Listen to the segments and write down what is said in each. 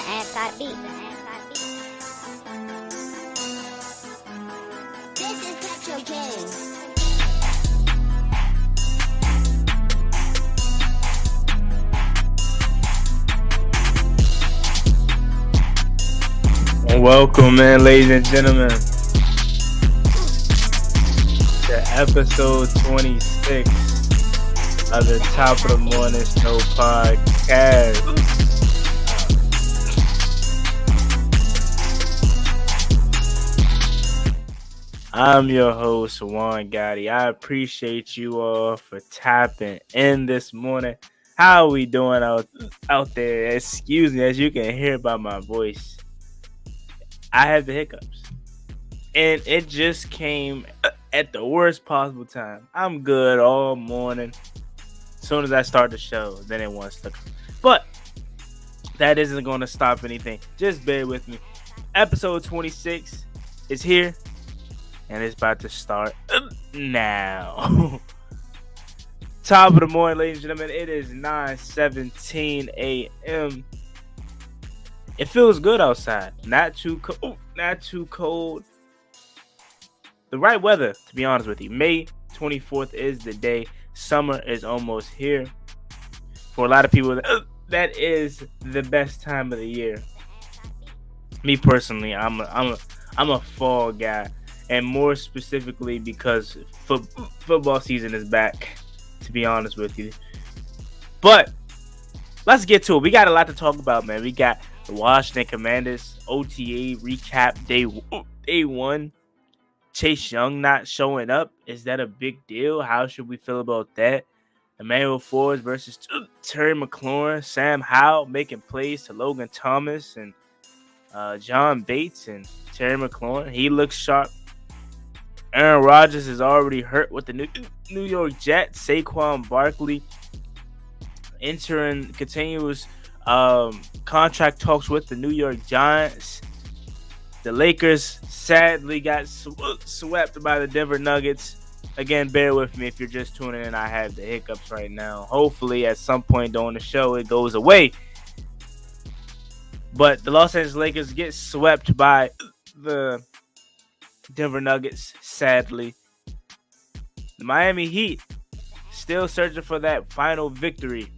anti-beat. This is Petro James. Welcome, man, ladies and gentlemen, to episode 26 of the Top of the Morning Show podcast. I'm your host, Juangottibusiness. I appreciate you all for tapping in this morning. How are we doing out there? Excuse me, as you can hear by my voice, I had the hiccups, and it just came at the worst possible time. I'm good all morning. As soon as I start the show, then it wants to come. But that isn't going to stop anything. Just bear with me. Episode 26 is here, and it's about to start now. Top of the morning, ladies and gentlemen. It is 9:17 a.m. It feels good outside. Not too cold. Not too cold. The right weather, to be honest with you. May 24th is the day. Summer is almost here. For a lot of people, that is the best time of the year. Me personally, I'm a fall guy, and more specifically because football season is back. To be honest with you, but let's get to it. We got a lot to talk about, man. We got the Washington Commanders OTA recap day one. Chase Young not showing up. Is that a big deal? How should we feel about that? Emmanuel Forbes versus Terry McLaurin. Sam Howell making plays to Logan Thomas and John Bates and Terry McLaurin. He looks sharp. Aaron Rodgers is already hurt with the New York Jets. Saquon Barkley entering continuous contract talks with the New York Giants. The Lakers sadly got swept by the Denver Nuggets. Again, bear with me if you're just tuning in. I have the hiccups right now. Hopefully, at some point during the show, it goes away. But the Los Angeles Lakers get swept by the Denver Nuggets, sadly. The Miami Heat still searching for that final victory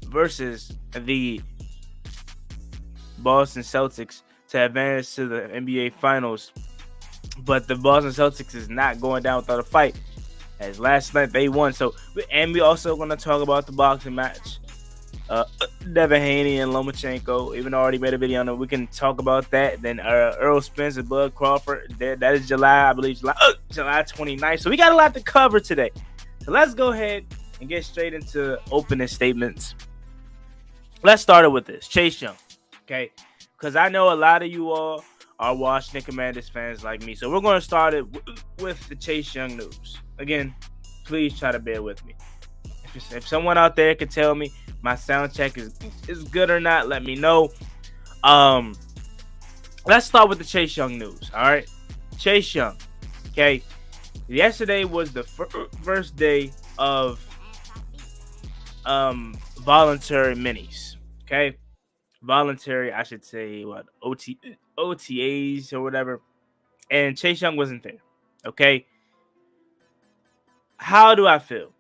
versus the Boston Celtics to advance to the NBA Finals. But the Boston Celtics is not going down without a fight, as last night they won. And we also going to talk about the boxing match. Devin Haney and Lomachenko, even though I already made a video on it, we can talk about that. Then Earl Spence and Bud Crawford, that is July 29th. So we got a lot to cover today. So let's go ahead and get straight into opening statements. Let's start it with this. Chase Young, okay? Because I know a lot of you all are Washington Commanders fans like me. So we're going to start it with the Chase Young news. Again, please try to bear with me. If someone out there could tell me my sound check is good or not, let me know. Let's start with the Chase Young news. All right, Chase Young. Okay, yesterday was the first day of voluntary minis. Okay, voluntary, I should say, what OTA'S or whatever. And Chase Young wasn't there. Okay, how do I feel?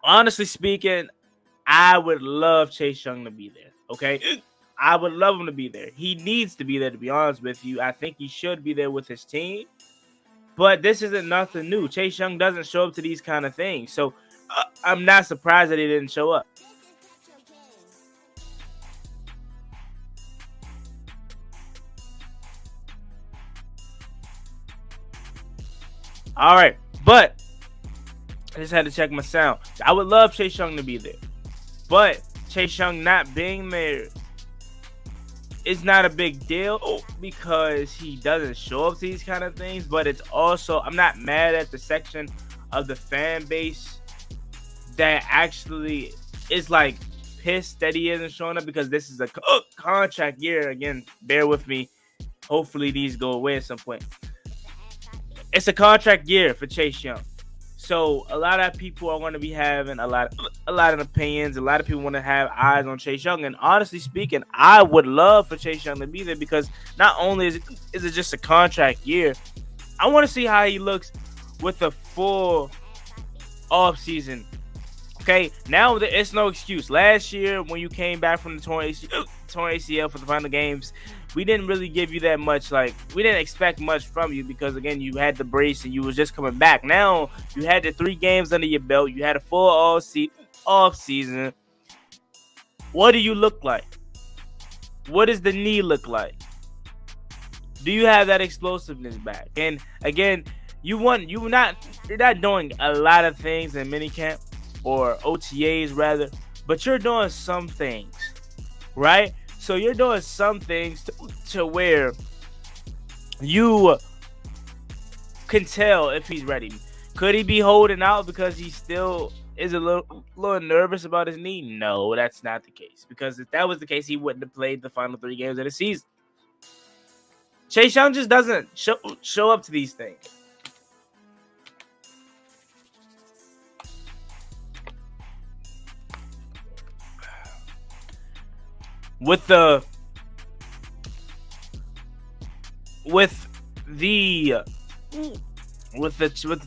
Honestly speaking, I would love Chase Young to be there, okay? I would love him to be there. He needs to be there, to be honest with you. I think he should be there with his team. But this isn't nothing new. Chase Young doesn't show up to these kind of things. So I'm not surprised that he didn't show up. All right, but I just had to check my sound. I would love Chase Young to be there. But Chase Young not being there is not a big deal because he doesn't show up to these kind of things. But it's also, I'm not mad at the section of the fan base that actually is like pissed that he isn't showing up, because this is a contract year. Again, bear with me. Hopefully these go away at some point. It's a contract year for Chase Young. So a lot of people are going to be having a lot of opinions. A lot of people want to have eyes on Chase Young. And honestly speaking, I would love for Chase Young to be there because not only is it just a contract year, I want to see how he looks with a full off season. Okay, now it's no excuse. Last year when you came back from the torn ACL for the final games, we didn't really give you that much. Like, we didn't expect much from you because, again, you had the brace and you was just coming back. Now you had the 3 games under your belt. You had a full off season. What do you look like? What does the knee look like? Do you have that explosiveness back? And again, you're not doing a lot of things in minicamp or OTAs rather, but you're doing some things, right? So you're doing some things to where you can tell if he's ready. Could he be holding out because he still is a little nervous about his knee? No, that's not the case. Because if that was the case, he wouldn't have played the final 3 games of the season. Chase Young just doesn't show up to these things. With the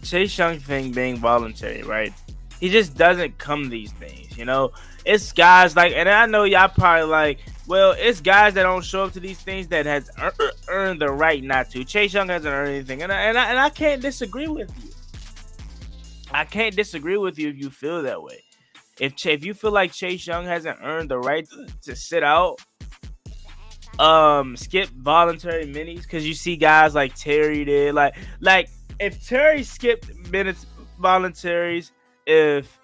Chase Young thing being voluntary, right? He just doesn't come these things, you know. It's guys like, and I know y'all probably like, well, it's guys that don't show up to these things that has earned the right not to. Chase Young hasn't earned anything, and I can't disagree with you. I can't disagree with you if you feel that way. If you feel like Chase Young hasn't earned the right to sit out, skip voluntary minis, because you see guys like Terry did, like if Terry skipped minutes voluntaries, if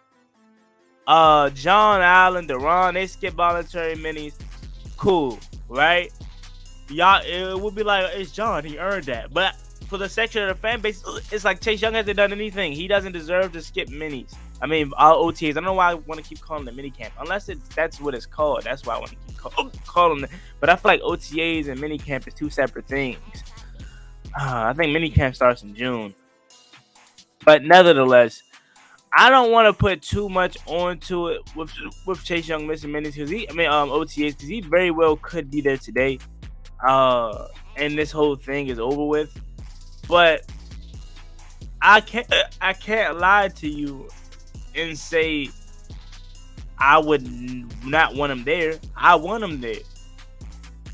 John Allen, Deron, they skip voluntary minis, cool, right? Y'all, it would be like, it's John, he earned that. But for the section of the fan base, it's like Chase Young hasn't done anything. He doesn't deserve to skip minis. I mean, all OTAs. I don't know why I want to keep calling them minicamp, unless that's what it's called. That's why I want to keep calling them. But I feel like OTAs and minicamp is 2 separate things. I think minicamp starts in June. But nevertheless, I don't want to put too much onto it with Chase Young missing minutes OTAs, because he very well could be there today. And this whole thing is over with. But I can't lie to you and say I would not want him there. I want him there.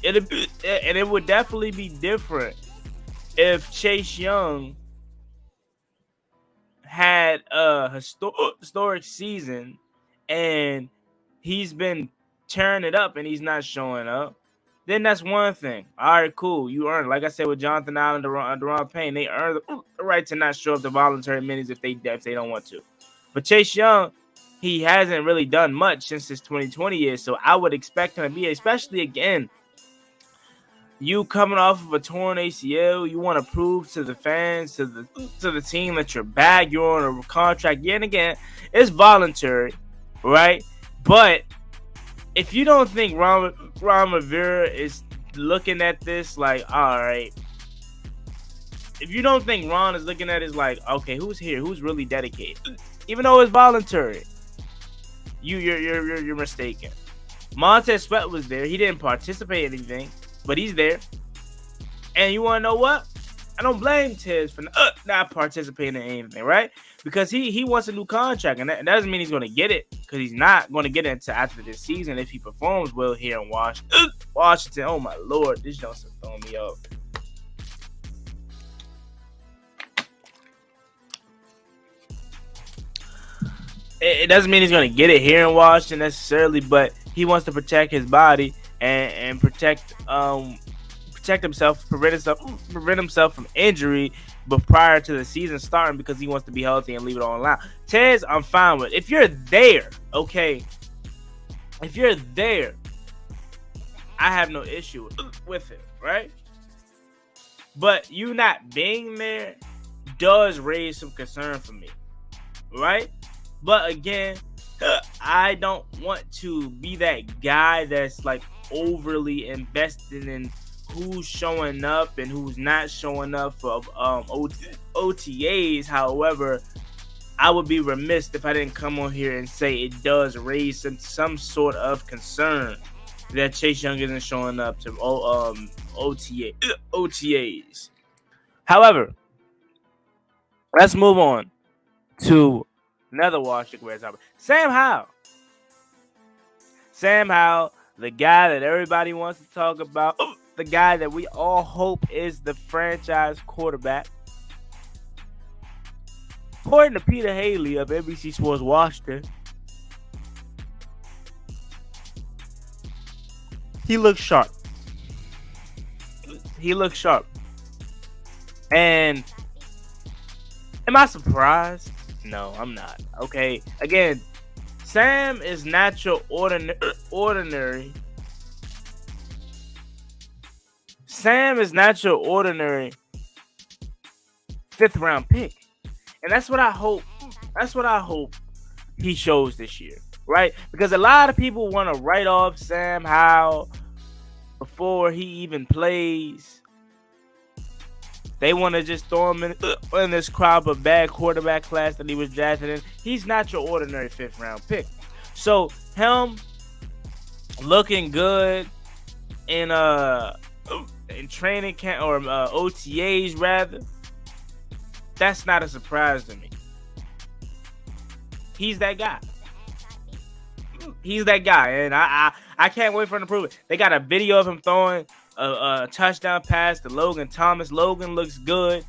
It would definitely be different if Chase Young had a historic season and he's been tearing it up and he's not showing up. Then that's one thing. All right, cool. You earned, like I said, with Jonathan Allen, Deron Payne, they earned the right to not show up the voluntary minutes if they don't want to. But Chase Young, he hasn't really done much since his 2020 year, so I would expect him to be, especially again, you coming off of a torn ACL, you want to prove to the fans, to the team that you're back, you're on a contract. Yet again, it's voluntary, right? But if you don't think Ron Rivera is looking at this like, all right, if you don't think Ron is looking at it like, okay, who's here? Who's really dedicated? Even though it's voluntary, you're mistaken. Montez Sweat was there. He didn't participate in anything, but he's there. And you want to know what? I don't blame Tez for not participating in anything, right? Because he wants a new contract, and that doesn't mean he's going to get it, because he's not going to get it until after this season if he performs well here in Washington. Oh, my Lord. This John's throwing me off. It doesn't mean he's going to get it here in Washington necessarily, but he wants to protect his body and protect himself, prevent himself from injury, but prior to the season starting, because he wants to be healthy and leave it all on line. Tez, I'm fine with. If you're there, okay, if you're there, I have no issue with it, right? But you not being there does raise some concern for me, right? But again, I don't want to be that guy that's like overly invested in who's showing up and who's not showing up for OTAs. However, I would be remiss if I didn't come on here and say it does raise some sort of concern that Chase Young isn't showing up to OTAs. However, let's move on to another Washington Redskins topic. Sam Howell. Sam Howell, the guy that everybody wants to talk about, the guy that we all hope is the franchise quarterback. According to Peter Haley of NBC Sports Washington, he looks sharp. He looks sharp. And am I surprised? No, I'm not. Okay. Again, Sam is not your ordinary. Sam is not your ordinary 5th round pick. And that's what I hope. That's what I hope he shows this year, right? Because a lot of people want to write off Sam Howell before he even plays. They want to just throw him in this crop of bad quarterback class that he was drafted in. He's not your ordinary 5th round pick. So him looking good in training camp or OTAs rather, that's not a surprise to me. He's that guy. He's that guy, and I can't wait for him to prove it. They got a video of him throwing a touchdown pass to Logan Thomas. Logan looks good.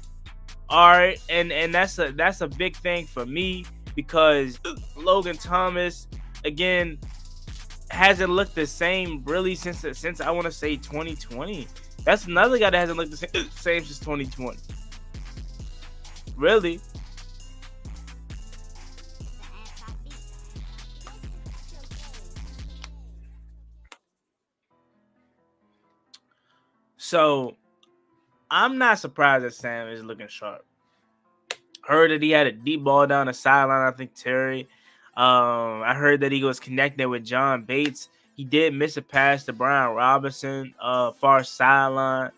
All right, and that's a big thing for me because Logan Thomas again hasn't looked the same really since I want to say 2020. That's another guy that hasn't looked the same since 2020. Really. So, I'm not surprised that Sam is looking sharp. Heard that he had a deep ball down the sideline, I think, Terry. I heard that he was connected with John Bates. He did miss a pass to Brian Robinson, far sideline.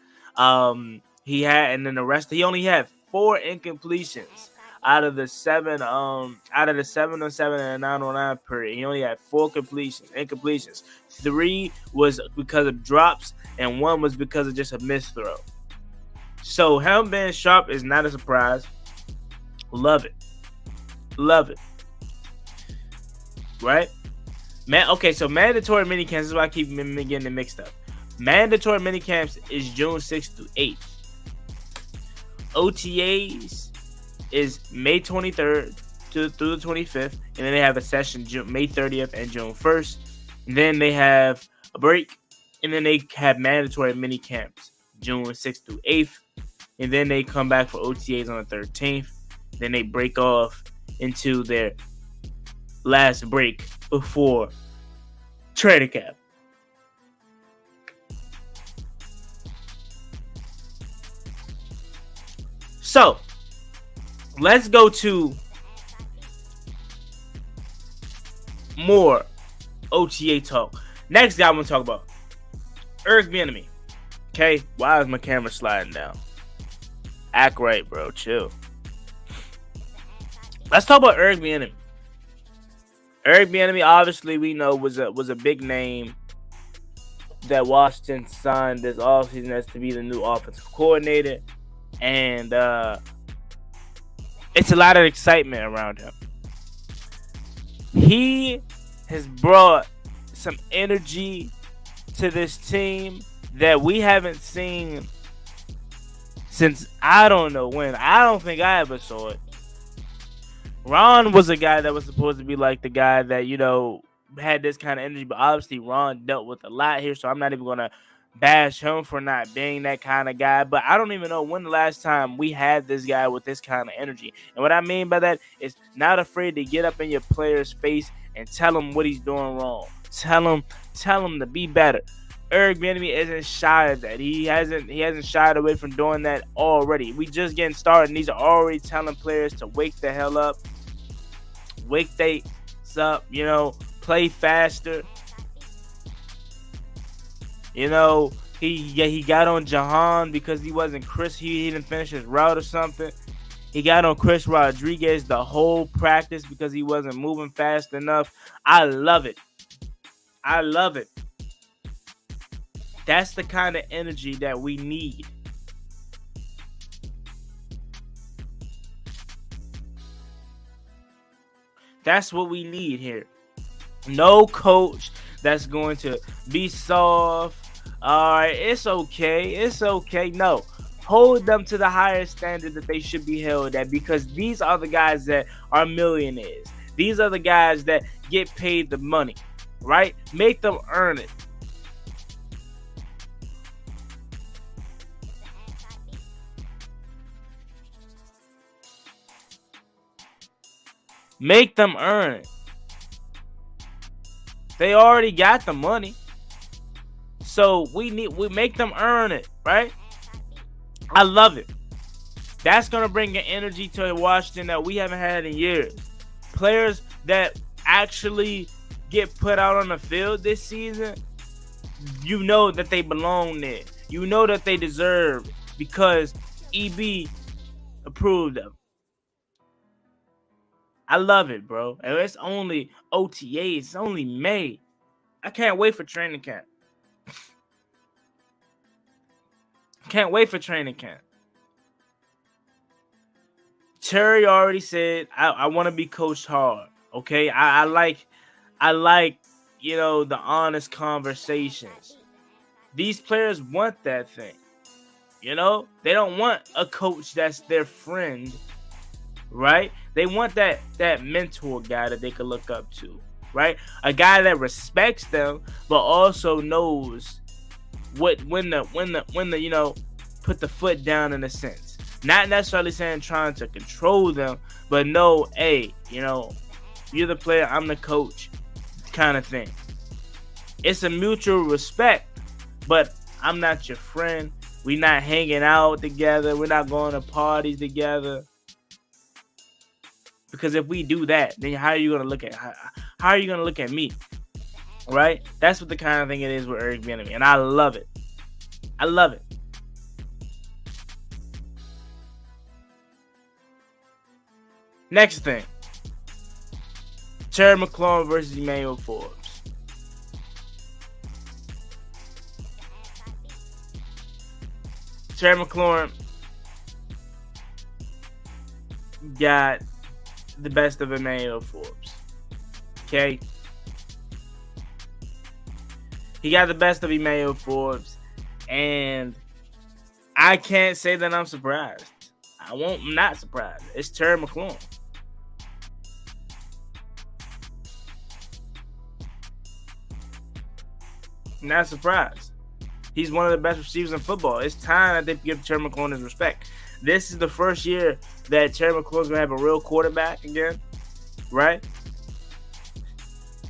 He only had 4 incompletions out of the 7 on 7 and 9 on 9 period. He only had 4 incompletions. 3 was because of drops, and 1 was because of just a missed throw. So him being sharp is not a surprise. Love it. Right? Man, okay, so mandatory minicamps, this is why I keep getting it mixed up. Mandatory minicamps is June 6th through 8th. OTAs is May 23rd through the 25th, and then they have a session May 30th and June 1st. And then they have a break, and then they have mandatory mini camps June 6th through 8th, and then they come back for OTAs on the 13th. Then they break off into their last break before training camp. So, let's go to more OTA talk. Next guy I want to talk about, Eric Bieniemy. Okay, why is my camera sliding down? Act right, bro. Chill. Let's talk about Eric Bieniemy. Eric Bieniemy, obviously, we know was a big name that Washington signed this offseason as to be the new offensive coordinator. And it's a lot of excitement around him. He has brought some energy to this team that we haven't seen since I don't know when. I don't think I ever saw it. Ron was a guy that was supposed to be like the guy that, had this kind of energy. But obviously Ron dealt with a lot here, so I'm not even going to bash him for not being that kind of guy. But I don't even know when the last time we had this guy with this kind of energy. And what I mean by that is not afraid to get up in your player's face and tell him what he's doing wrong. Tell him to be better. Eric Bieniemy isn't shy of that. He hasn't shied away from doing that already. We just getting started, and he's already telling players to wake the hell up. Wake they up, play faster. He got on Jahan because he wasn't crisp. He didn't finish his route or something. He got on Chris Rodriguez the whole practice because he wasn't moving fast enough. I love it. I love it. That's the kind of energy that we need. That's what we need here. No coach that's going to be soft. All right, it's okay. It's okay. No. Hold them to the higher standard that they should be held at, because these are the guys that are millionaires. These are the guys that get paid the money, right? Make them earn it. Make them earn it. They already got the money. So we make them earn it, right? I love it. That's going to bring an energy to Washington that we haven't had in years. Players that actually get put out on the field this season, you know that they belong there. You know that they deserve it because EB approved them. I love it, bro. And it's only OTA'S. It's only May. I can't wait for training camp. Can't wait for training camp. Terry already said, I want to be coached hard. Okay, I like, the honest conversations. These players want that thing. They don't want a coach that's their friend, right? They want that mentor guy that they could look up to, right? A guy that respects them, but also knows when the put the foot down, in a sense. Not necessarily saying trying to control them, but no, hey, you're the player, I'm the coach, kind of thing. It's a mutual respect, but I'm not your friend. We're not hanging out together. We're not going to parties together. Because if we do that, then how are you gonna look at me? Right? That's what the kind of thing it is with Eric Bieniemy, and I love it. I love it. Next thing, Terry McLaurin versus Emmanuel Forbes. Terry McLaurin got the best of Emmanuel Forbes. Okay? He got the best of Emmanuel Forbes, and I can't say that I'm surprised. I'm not surprised. It's Terry McLaurin. Not surprised. He's one of the best receivers in football. It's time that they give Terry McLaurin his respect. This is the first year that Terry McLaurin's going to have a real quarterback again, right?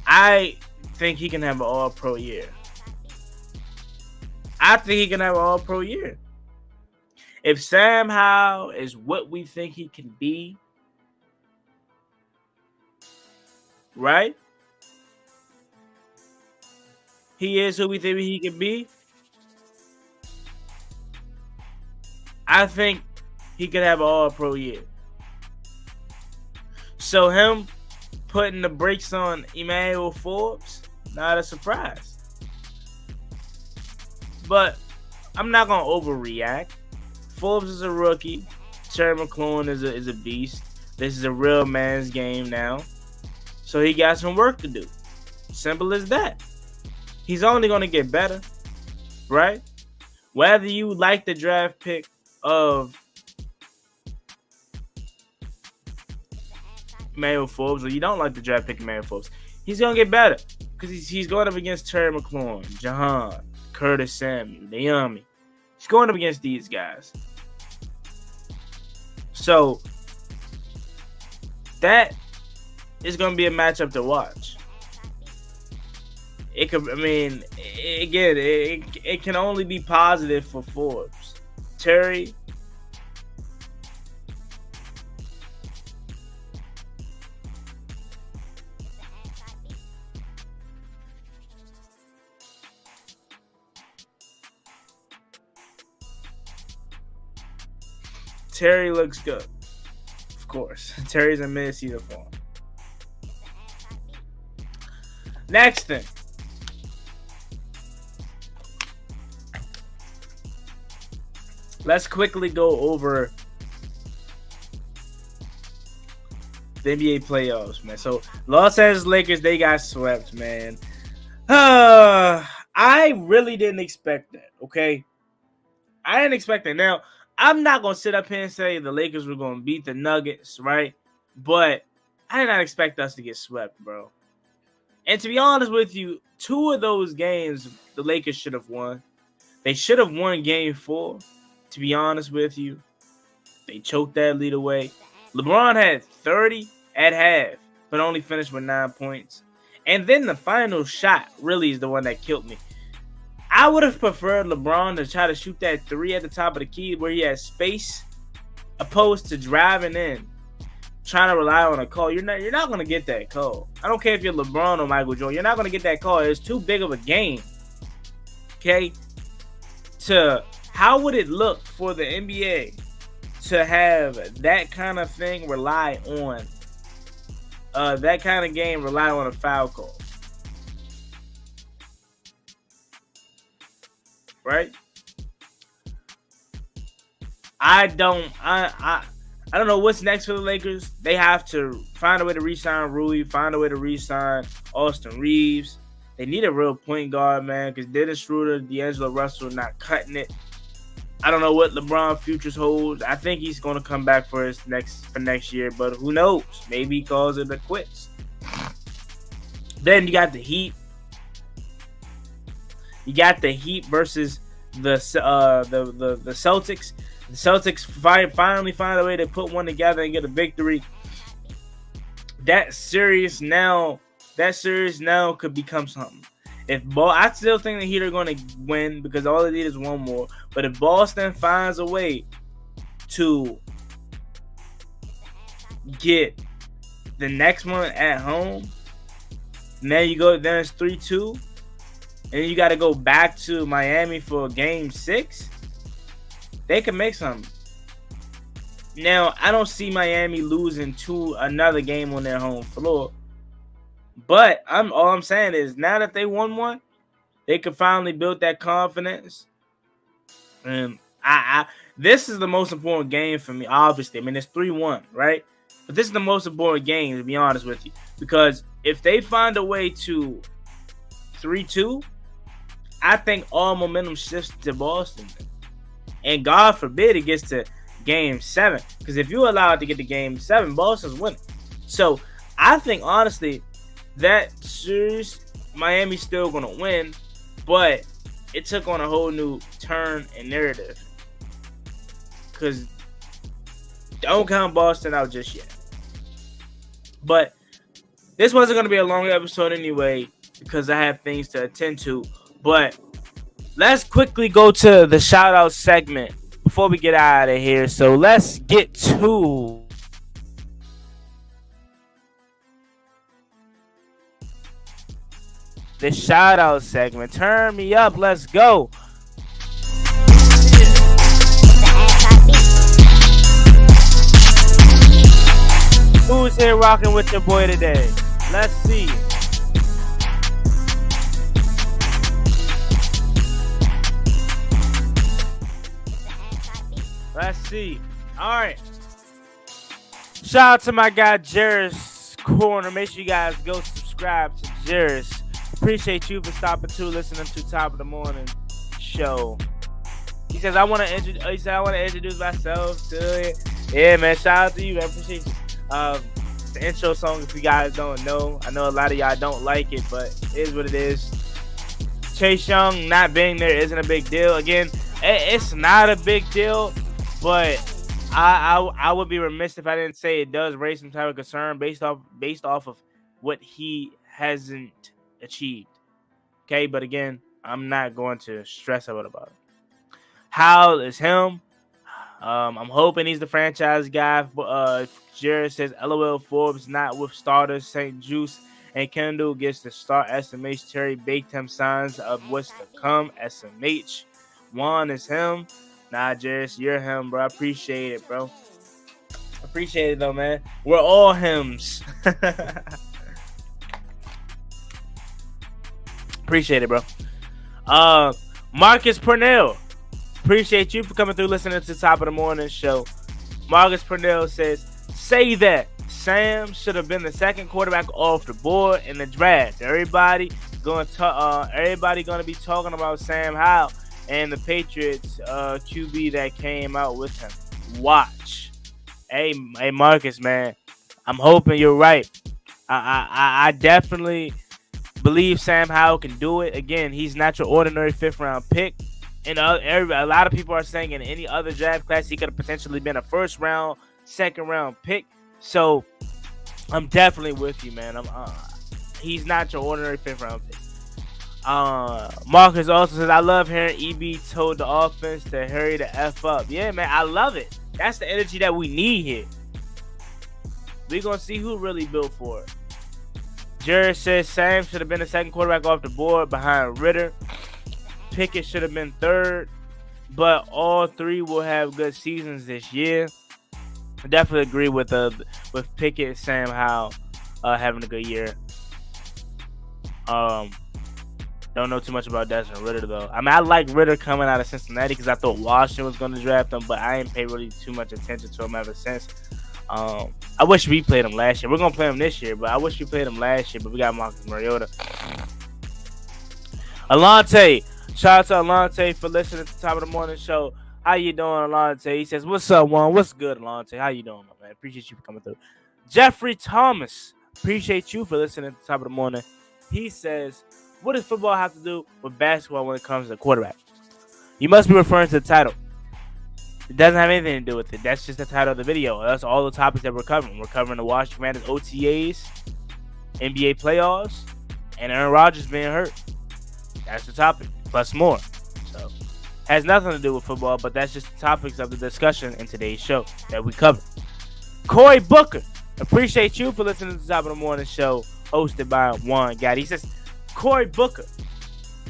I think he can have an all-pro year. If Sam Howell is what we think he can be, right? He is who we think he can be. I think he could have an all-pro year. So him putting the brakes on Emmanuel Forbes, not a surprise. But I'm not going to overreact. Forbes is a rookie. Terry McLaurin is a beast. This is a real man's game now. So he got some work to do. Simple as that. He's only going to get better, right? Whether you like the draft pick of Emmanuel Forbes or you don't like the draft pick of Emmanuel Forbes, he's going to get better because he's going up against Terry McLaurin, Jahan, Curtis Samuel, Naomi. He's going up against these guys. So that is going to be a matchup to watch. It can only be positive for Forbes. Terry, Terry looks good. course. Terry's in mid-season form. Next thing. Let's quickly go over the NBA playoffs, man. So, Los Angeles Lakers, they got swept, man. I really didn't expect that, okay? I didn't expect that. Now, I'm not going to sit up here and say the Lakers were going to beat the Nuggets, right? But I did not expect us to get swept, bro. And to be honest with you, 2 of those games the Lakers should have won. They should have won game 4, to be honest with you. They choked that lead away. LeBron had 30 at half, but only finished with 9 points. And then the final shot really is the one that killed me. I would have preferred LeBron to try to shoot that 3 at the top of the key where he has space, opposed to driving in, trying to rely on a call. You're not going to get that call. I don't care if you're LeBron or Michael Jordan. You're not going to get that call. It's too big of a game. Okay? How would it look for the NBA to have that kind of thing rely on that kind of game rely on a foul call? Right? I don't know what's next for the Lakers. They have to find a way to re-sign Rui, find a way to re-sign Austin Reeves. They need a real point guard, man, because Dennis Schroeder, D'Angelo Russell not cutting it. I don't know what LeBron futures holds. I think he's going to come back for next year, but who knows? Maybe he calls it a quits. Then you got the Heat. You got the Heat versus the Celtics. The Celtics finally find a way to put one together and get a victory. That series now could become something. I still think the Heat are going to win because all they need is one more. But if Boston finds a way to get the next one at home, then it's 3-2. And then you got to go back to Miami for game 6. They can make something. Now, I don't see Miami losing to another game on their home floor. But all I'm saying is now that they won one, they could finally build that confidence. And this is the most important game for me, obviously. I mean, it's 3-1, right? But this is the most important game, to be honest with you. Because if they find a way to 3-2, I think all momentum shifts to Boston. And God forbid it gets to game 7. Because if you allow it to get to game 7, Boston's winning. So I think, honestly, that series, Miami's still going to win. But it took on a whole new turn and narrative. Because don't count Boston out just yet. But this wasn't going to be a long episode anyway because I have things to attend to. But let's quickly go to the shout-out segment before we get out of here. So let's get to the shout-out segment. Turn me up. Let's go. Who's here rocking with your boy today? Let's see. Let's see. All right. Shout out to my guy, Jerris Corner. Make sure you guys go subscribe to Jerris. Appreciate you for stopping to listening to Top of the Morning Show. He says, I want to introduce myself to it. Yeah, man. Shout out to you. I appreciate you. It's the intro song if you guys don't know. I know a lot of y'all don't like it, but it is what it is. Chase Young not being there isn't a big deal. Again, it's not a big deal, but I would be remiss if I didn't say it does raise some type of concern based off of what he hasn't achieved. Okay, but again, I'm not going to stress out about it. Howell is him. I'm hoping he's the franchise guy. Jared says, LOL Forbes not with starters. St. Juice and Kendall gets the start. SMH Terry baked him signs of what's to come. SMH. Juan is him. Nah, Jared, you're him, bro. I appreciate it, bro. Appreciate it though, man. We're all hymns. Appreciate it, bro. Marcus Purnell. Appreciate you for coming through listening to the Top of the Morning show. Marcus Purnell says, say that Sam should have been the second quarterback off the board in the draft. Everybody going to be talking about Sam Howell and the Patriots QB that came out with him. Watch. Hey, Marcus, man. I'm hoping you're right. I definitely believe Sam Howell can do it. Again, he's not your ordinary 5th-round pick. And a lot of people are saying in any other draft class, he could have potentially been a 1st-round, 2nd-round pick. So, I'm definitely with you, man. He's not your ordinary 5th-round pick. Marcus also says, I love hearing EB told the offense to hurry the F up. Yeah, man, I love it. That's the energy that we need here. We're going to see who really built for it. Jared says Sam should have been the second quarterback off the board behind Ritter. Pickett should have been 3rd, but all 3 will have good seasons this year. I definitely agree with Pickett and Sam Howell having a good year. Don't know too much about Desmond Ritter though. I mean, I like Ritter coming out of Cincinnati because I thought Washington was going to draft him, but I ain't paid really too much attention to him ever since. I wish we played him last year. We're going to play him this year, but I wish we played him last year, but we got Marcus Mariota. Alante. Shout out to Alante for listening to the Top of the Morning show. How you doing, Alante? He says, what's up, Juan? What's good, Alante? How you doing, my man? Appreciate you for coming through. Jeffrey Thomas. Appreciate you for listening to the Top of the Morning. He says, what does football have to do with basketball when it comes to quarterback? You must be referring to the title. It doesn't have anything to do with it. That's just the title of the video. That's all the topics that we're covering. We're covering the Washington Commanders OTA'S, NBA playoffs, and Aaron Rodgers being hurt. That's the topic, plus more. So, has nothing to do with football, but that's just the topics of the discussion in today's show that we cover. Corey Booker, appreciate you for listening to the Top of the Morning show, hosted by Juan Gotti. He says, Corey Booker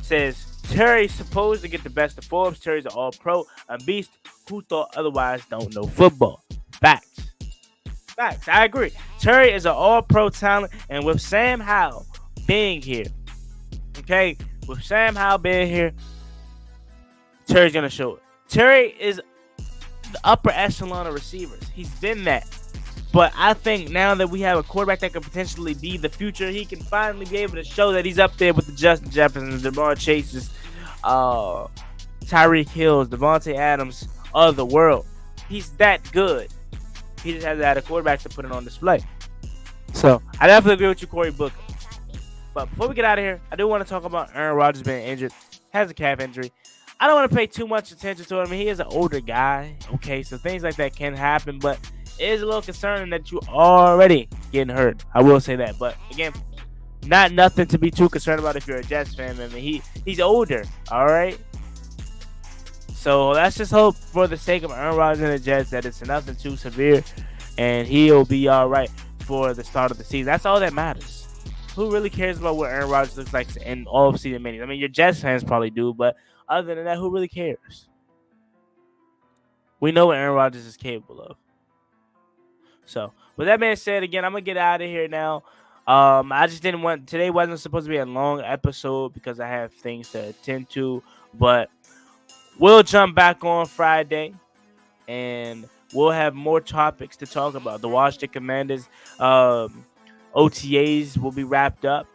says, Terry's supposed to get the best of Forbes. Terry's an all-pro, a beast. Who thought otherwise don't know football. Facts. I agree. Terry is an all-pro talent, and with Sam Howell being here, okay, with Sam Howell being here, Terry's going to show it. Terry is the upper echelon of receivers. He's been that. But I think now that we have a quarterback that could potentially be the future, he can finally be able to show that he's up there with the Justin Jeffersons, Jamar Chases, Tyreek Hills, Devontae Adams of the world. He's that good. He just has to have a quarterback to put it on display. So, I definitely agree with you, Corey Booker. But before we get out of here, I do want to talk about Aaron Rodgers being injured. Has a calf injury. I don't want to pay too much attention to him. I mean, he is an older guy. Okay, so things like that can happen. But it is a little concerning that you already getting hurt. I will say that. But, again, nothing to be too concerned about if you're a Jets fan. I mean, he's older. All right? So let's just hope for the sake of Aaron Rodgers and the Jets that it's nothing too severe and he'll be all right for the start of the season. That's all that matters. Who really cares about what Aaron Rodgers looks like in all of season meetings? I mean, your Jets fans probably do, but other than that, who really cares? We know what Aaron Rodgers is capable of. So, with that being said, again, I'm going to get out of here now. I just didn't want, today wasn't supposed to be a long episode because I have things to attend to, but we'll jump back on Friday, and we'll have more topics to talk about. The Washington Commanders OTA'S will be wrapped up.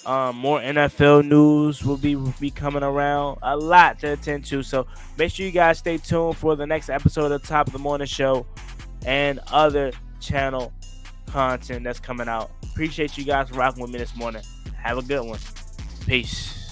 More NFL news will be coming around. A lot to attend to. So make sure you guys stay tuned for the next episode of the Top of the Morning Show and other channel content that's coming out. Appreciate you guys rocking with me this morning. Have a good one. Peace.